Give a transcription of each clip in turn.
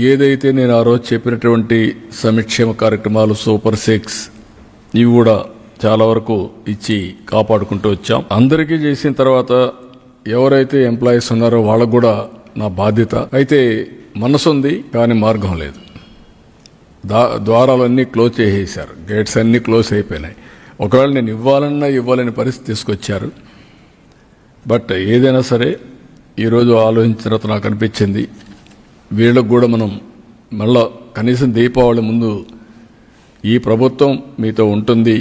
ఏదైతే నేను ఆ రోజు చెప్పినటువంటి సంక్షేమ కార్యక్రమాలు సూపర్ 6 ఇవి కూడా చాలా వరకు ఇచ్చి కాపాడుకుంటూ వచ్చాం. అందరికీ చేసిన తర్వాత ఎవరైతే ఎంప్లాయీస్ ఉన్నారో వాళ్ళకు కూడా నా బాధ్యత. అయితే మనసు ఉంది కానీ మార్గం లేదు. ద్వారాలన్నీ క్లోజ్ చేసేసారు, గేట్స్ అన్నీ క్లోజ్ అయిపోయినాయి. ఒకవేళ నేను ఇవ్వాలని పరిస్థితి తీసుకొచ్చారు. బట్ ఏదైనా సరే ఈరోజు ఆలోచించిన తర్వాత నాకు అనిపించింది వీళ్ళకు కూడా మనం మళ్ళా కనీసం దీపావళి ముందు ఈ ప్రభుత్వం మీతో ఉంటుంది,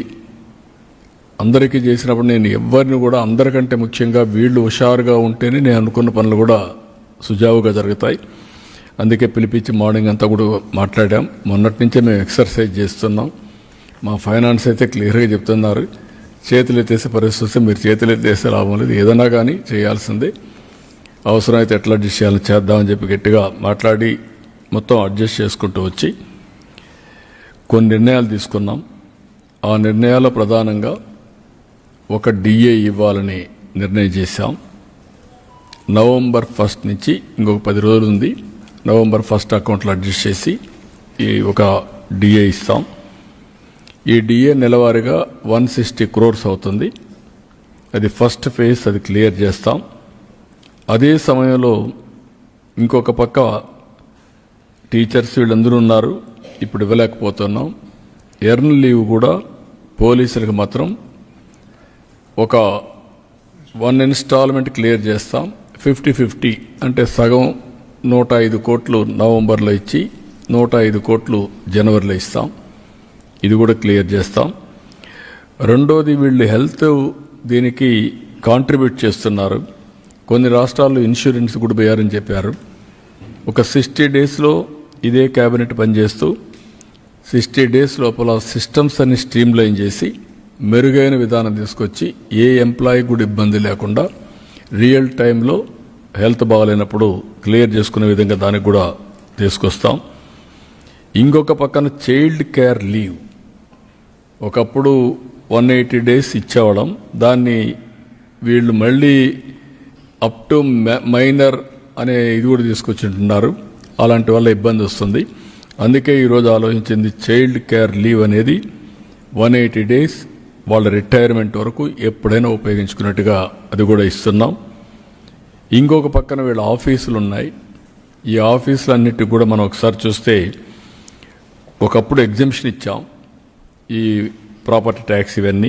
అందరికీ చేసినప్పుడు నేను ఎవరిని కూడా అందరికంటే ముఖ్యంగా వీళ్ళు హుషారుగా ఉంటేనే నేను అనుకున్న పనులు కూడా సుజావుగా జరుగుతాయి. అందుకే పిలిపించి మార్నింగ్ అంతా కూడా మాట్లాడాం. మొన్నటి నుంచే మేము ఎక్సర్సైజ్ చేస్తున్నాం. మా ఫైనాన్స్ అయితే క్లియర్గా చెప్తున్నారు, చేతులు ఎత్తేసే పరిస్థితి మీరు చేతులు ఎత్తేసే లాభం లేదు, ఏదైనా కానీ చేయాల్సిందే, అవసరమైతే ఎట్లా అడ్జస్ట్ చేయాలని చేద్దామని చెప్పి గట్టిగా మాట్లాడి మొత్తం అడ్జస్ట్ చేసుకుంటూ వచ్చి కొన్ని నిర్ణయాలు తీసుకున్నాం. ఆ నిర్ణయాల్లో ప్రధానంగా ఒక డిఏ ఇవ్వాలని నిర్ణయం చేశాం. నవంబర్ 1 నుంచి ఇంకొక 10 రోజులు ఉంది. నవంబర్ 1 అకౌంట్లో అడ్జస్ట్ చేసి ఈ ఒక డిఏ ఇస్తాం. ఈ డిఏ నెలవారీగా 160 crores అవుతుంది. అది ఫస్ట్ ఫేజ్, అది క్లియర్ చేస్తాం. అదే సమయంలో ఇంకొక పక్క టీచర్స్ వీళ్ళందరూ ఉన్నారు, ఇప్పుడు ఇవ్వలేకపోతున్నాం. ఎర్న్ లీవ్ కూడా పోలీసులకు మాత్రం ఒక 1 ఇన్స్టాల్మెంట్ క్లియర్ చేస్తాం. 50-50 అంటే సగం 105 కోట్లు నవంబర్లో ఇచ్చి 105 కోట్లు జనవరిలో ఇస్తాం. ఇది కూడా క్లియర్ చేస్తాం. రెండోది వీళ్ళు హెల్త్ దీనికి కాంట్రిబ్యూట్ చేస్తున్నారు. కొన్ని రాష్ట్రాల్లో ఇన్సూరెన్స్ కూడా పోయారని చెప్పారు. ఒక 60 డేస్లో ఇదే క్యాబినెట్ పనిచేస్తూ 60 డేస్ లోపల సిస్టమ్స్ అన్ని స్ట్రీమ్లైన్ చేసి మెరుగైన విధానం తీసుకొచ్చి ఏ ఎంప్లాయీ కూడా ఇబ్బంది లేకుండా రియల్ టైంలో హెల్త్ బాగాలేనప్పుడు క్లియర్ చేసుకునే విధంగా దానికి కూడా తీసుకొస్తాం. ఇంకొక పక్కన చైల్డ్ కేర్ లీవ్ ఒకప్పుడు 180 డేస్ ఇచ్చేవడం, దాన్ని వీళ్ళు మళ్ళీ అప్ టు మైనర్ అనే ఇది కూడా తీసుకొచ్చింటున్నారు. అలాంటి వల్ల ఇబ్బంది వస్తుంది. అందుకే ఈరోజు ఆలోచించింది చైల్డ్ కేర్ లీవ్ అనేది 180 డేస్ వాళ్ళ రిటైర్మెంట్ వరకు ఎప్పుడైనా ఉపయోగించుకున్నట్టుగా అది కూడా ఇస్తున్నాం. ఇంకొక పక్కన వీళ్ళ ఆఫీసులు ఉన్నాయి. ఈ ఆఫీసులన్నిటికి కూడా మనం ఒకసారి చూస్తే ఒకప్పుడు ఎగ్జంప్షన్ ఇచ్చాం, ఈ ప్రాపర్టీ ట్యాక్స్ ఇవన్నీ.